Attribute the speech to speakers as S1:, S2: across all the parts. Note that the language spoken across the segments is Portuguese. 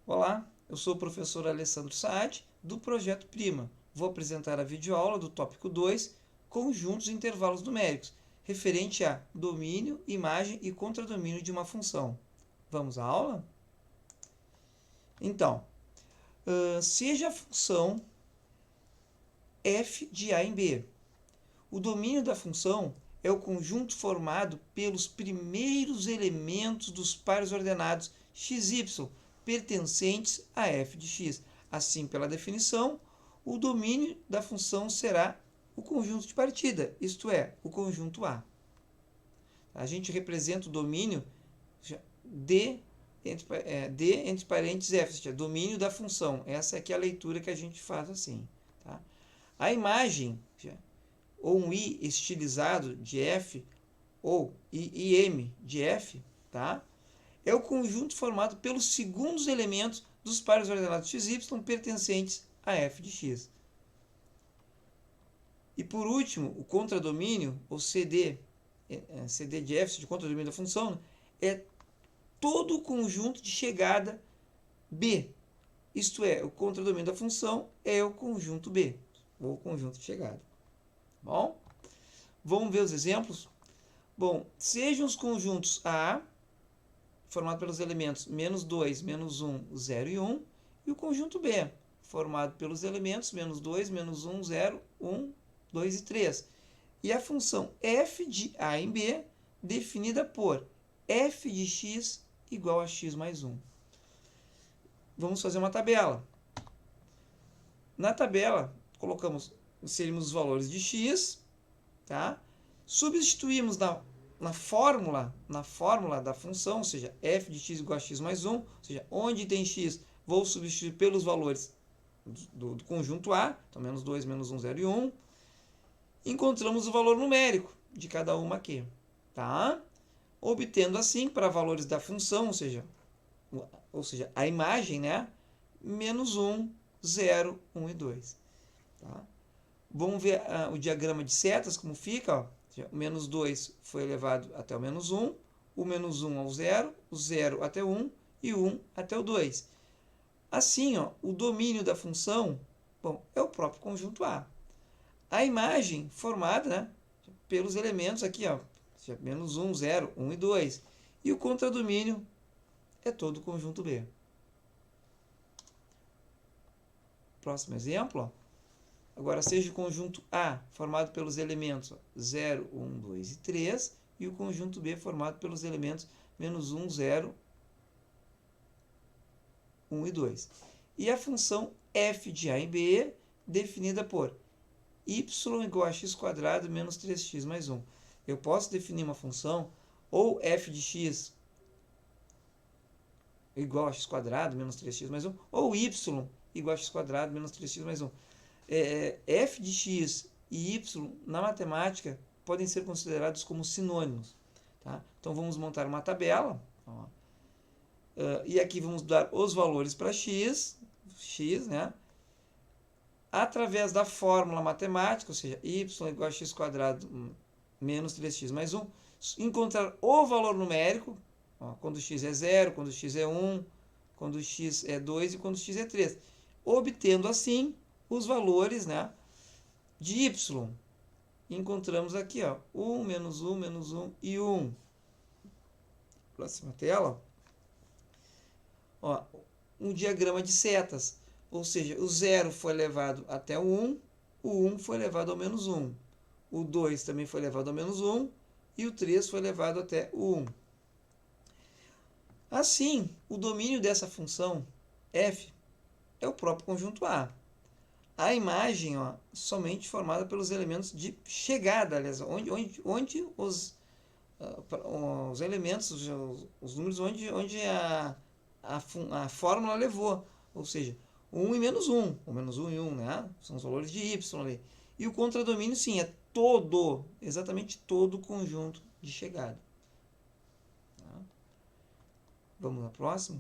S1: Olá, eu sou o professor Alessandro Saad, do Projeto Prima. Vou apresentar a videoaula do tópico 2, conjuntos e intervalos numéricos, referente a domínio, imagem e contradomínio de uma função. Vamos à aula? Então, seja a função f de a em b. O domínio da função é o conjunto formado pelos primeiros elementos dos pares ordenados x, y, pertencentes a f de x. Assim, pela definição, o domínio da função será o conjunto de partida, isto é, o conjunto A. A gente representa o domínio D entre parênteses F, ou seja, domínio da função. Essa aqui é a leitura que a gente faz assim. Tá? A imagem, ou um I estilizado de F, ou IM de F, tá? É o conjunto formado pelos segundos elementos dos pares ordenados x, y pertencentes a f de x. E por último, o contradomínio, ou CD de f, de contradomínio da função, é todo o conjunto de chegada B. Isto é, o contradomínio da função é o conjunto B, ou o conjunto de chegada. Bom, vamos ver os exemplos? Bom, sejam os conjuntos A, formado pelos elementos menos 2, menos 1, 0 e 1, e o conjunto B, formado pelos elementos menos 2, menos 1, 0, 1, 2 e 3. E a função f de a em b, definida por f de x igual a x mais 1. Vamos fazer uma tabela. Na tabela, inserimos os valores de x, tá? Substituímos na fórmula da função, ou seja, f de x igual a x mais 1, ou seja, onde tem x, vou substituir pelos valores do conjunto A, então menos 2, menos 1, 0 e 1. Encontramos o valor numérico de cada uma aqui, tá? Obtendo assim, para valores da função, ou seja, a imagem, né? Menos 1, 0, 1 e 2. Tá? Vamos ver o diagrama de setas, como fica, ó. O menos 2 foi elevado até o menos 1, o menos 1 ao 0, o 0 até o 1 e o 1 até o 2. Assim, ó, o domínio da função, bom, é o próprio conjunto A. A imagem formada, né, pelos elementos aqui, ó, menos 1, 0, 1 e 2. E o contradomínio é todo o conjunto B. Próximo exemplo, ó. Agora, seja o conjunto A formado pelos elementos 0, 1, 2 e 3, e o conjunto B formado pelos elementos menos 1, 0, 1 e 2. E a função f de a em b, definida por y igual a x² menos 3x mais 1. Eu posso definir uma função, ou f de x igual a x² menos 3x mais 1, ou y igual a x² menos 3x mais 1. F de x e y na matemática podem ser considerados como sinônimos. Tá? Então vamos montar uma tabela. E aqui vamos dar os valores para x, né? Através da fórmula matemática, ou seja, y igual a x² menos 3x mais 1, encontrar o valor numérico, quando x é 0, quando x é 1, quando x é 2 e quando x é 3. Obtendo assim os valores, né, de y. Encontramos aqui, ó, 1, menos 1, menos 1 e 1. Próxima tela. Ó, um diagrama de setas. Ou seja, o 0 foi levado até o 1 foi levado ao menos 1. O 2 também foi levado ao menos 1 e o 3 foi levado até o 1. Assim, o domínio dessa função f é o próprio conjunto A. A imagem, ó, somente formada pelos elementos de chegada, aliás, onde os elementos, os números onde a fórmula levou, ou seja, 1 e menos 1, ou menos 1 e 1, né? São os valores de y ali. E o contradomínio, sim, é exatamente todo o conjunto de chegada. Tá? Vamos à próxima?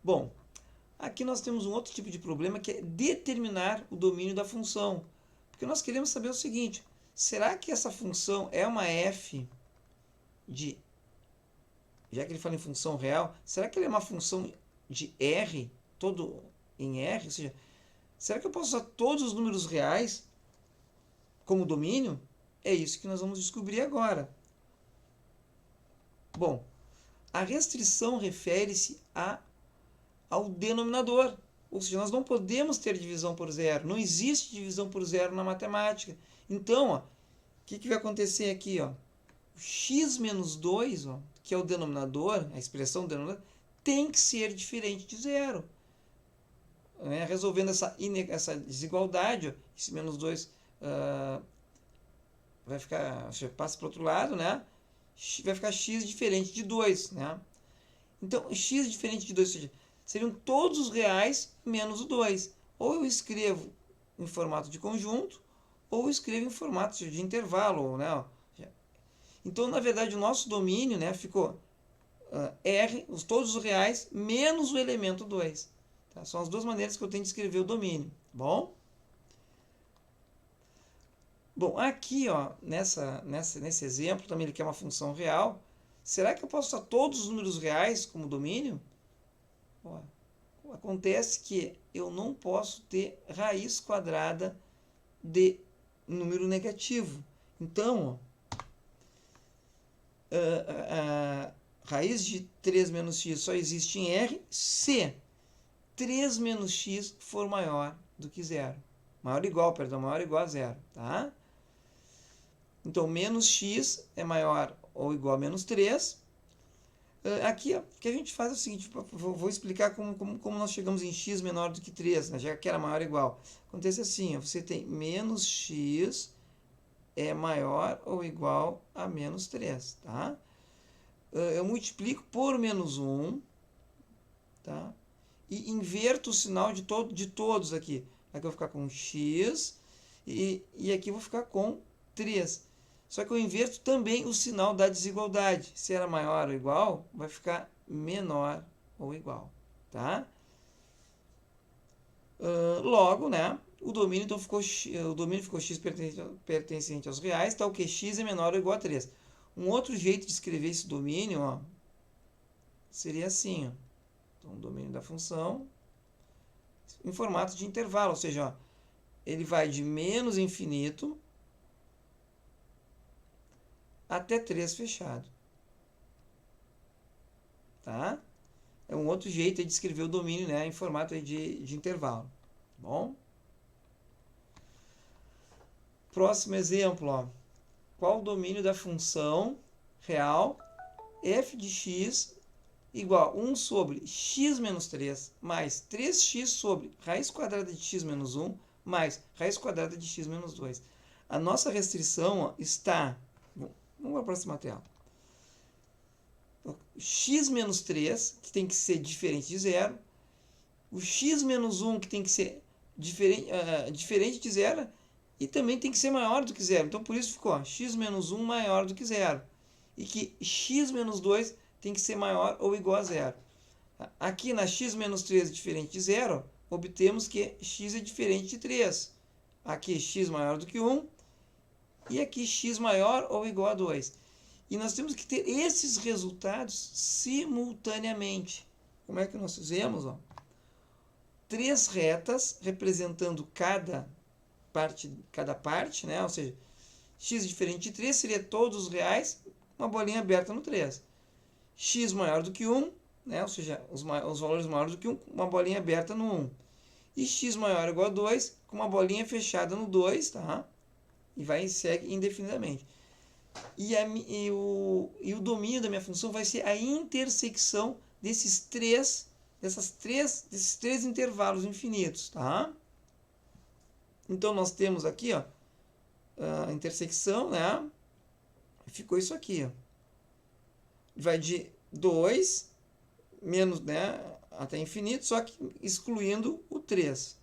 S1: Bom, aqui nós temos um outro tipo de problema que é determinar o domínio da função. Porque nós queremos saber o seguinte, será que essa função é uma f de, já que ele fala em função real, será que ele é uma função de R todo em R? Ou seja, será que eu posso usar todos os números reais como domínio? É isso que nós vamos descobrir agora. Bom, a restrição refere-se ao denominador. Ou seja, nós não podemos ter divisão por zero. Não existe divisão por zero na matemática. Então, ó, o que vai acontecer aqui? Ó? O x menos 2, ó, que é o denominador, a expressão do denominador, tem que ser diferente de zero. Né? Resolvendo essa desigualdade, ó, esse menos 2 vai ficar, passa para o outro lado, né? Vai ficar x diferente de 2. Né? Então, x diferente de 2, ou seja, seriam todos os reais menos o 2. Ou eu escrevo em formato de conjunto, ou eu escrevo em formato de intervalo. Né? Então, na verdade, o nosso domínio, né, ficou R, todos os reais, menos o elemento 2. Tá? São as duas maneiras que eu tenho de escrever o domínio. Bom? Bom, aqui, ó, nesse exemplo, também ele quer uma função real. Será que eu posso usar todos os números reais como domínio? Ó, acontece que eu não posso ter raiz quadrada de número negativo. Então, a raiz de 3 menos x só existe em R se 3 menos x for maior do que zero. Maior ou igual a zero. Tá? Então, menos x é maior ou igual a menos 3. Aqui, o que a gente faz é o seguinte, vou explicar como nós chegamos em x menor do que 3, né, já que era maior ou igual. Acontece assim, você tem menos x é maior ou igual a menos 3. Tá? Eu multiplico por menos 1, tá? E inverto o sinal de todos aqui. Aqui eu vou ficar com x e aqui eu vou ficar com 3. Só que eu inverto também o sinal da desigualdade. Se era maior ou igual, vai ficar menor ou igual. Tá? Logo, né, o domínio então ficou x pertencente aos reais, tal que x é menor ou igual a 3. Um outro jeito de escrever esse domínio, ó, seria assim. Ó. Então, o domínio da função em formato de intervalo, ou seja, ó, ele vai de menos infinito até 3 fechado. Tá? É um outro jeito de escrever o domínio, né, em formato de intervalo. Bom? Próximo exemplo. Ó. Qual o domínio da função real f de x igual a 1 sobre x menos 3 mais 3x sobre raiz quadrada de x menos 1 mais raiz quadrada de x menos 2. A nossa restrição, ó, está... Vamos para a próxima tela. X menos 3, que tem que ser diferente de zero. O x menos 1, que tem que ser diferente de zero. E também tem que ser maior do que zero. Então, por isso ficou x menos 1 maior do que zero. E que x menos 2 tem que ser maior ou igual a zero. Aqui na x menos 3 diferente de zero, obtemos que x é diferente de 3. Aqui x maior do que 1. E aqui x maior ou igual a 2. E nós temos que ter esses resultados simultaneamente. Como é que nós fizemos? Ó? 3 retas representando cada parte, né? Ou seja, x diferente de 3 seria todos os reais, uma bolinha aberta no 3. X maior do que 1, né? Ou seja, os valores maiores do que 1, uma bolinha aberta no 1. E x maior ou igual a 2, com uma bolinha fechada no 2, tá? E segue indefinidamente. E o domínio da minha função vai ser a intersecção desses três intervalos infinitos, tá? Então, nós temos aqui, ó, a intersecção, né? Ficou isso aqui, ó. Vai de 2 menos, né, até infinito, só que excluindo o 3.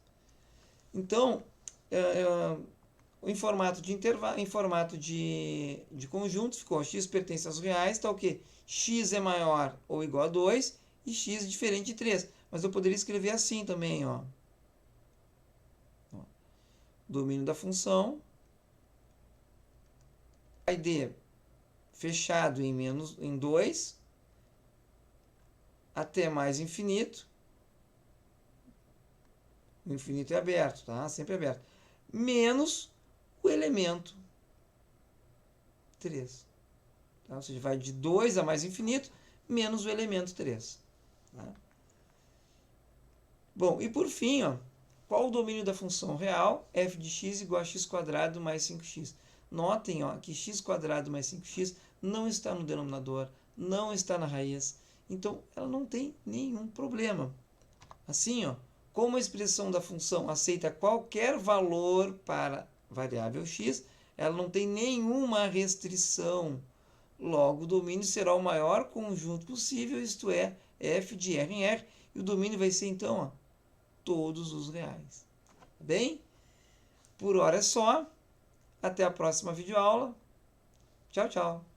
S1: Então, em formato de intervalo, em formato de conjunto, ficou x pertence aos reais, tal que x é maior ou igual a 2 e x é diferente de 3. Mas eu poderia escrever assim também, ó. Domínio da função vai de fechado em 2 até mais infinito O infinito é aberto, tá? Sempre aberto. Menos o elemento 3. Tá? Ou seja, vai de 2 a mais infinito, menos o elemento 3. Tá? Bom, e por fim, ó, qual o domínio da função real? F de x igual a x² mais 5x. Notem, ó, que x² mais 5x não está no denominador, não está na raiz. Então, ela não tem nenhum problema. Assim, ó, como a expressão da função aceita qualquer valor para variável x, ela não tem nenhuma restrição. Logo, o domínio será o maior conjunto possível, isto é, f de R em R, e o domínio vai ser, então, ó, todos os reais. Tá bem? Por hora é só. Até a próxima videoaula. Tchau, tchau.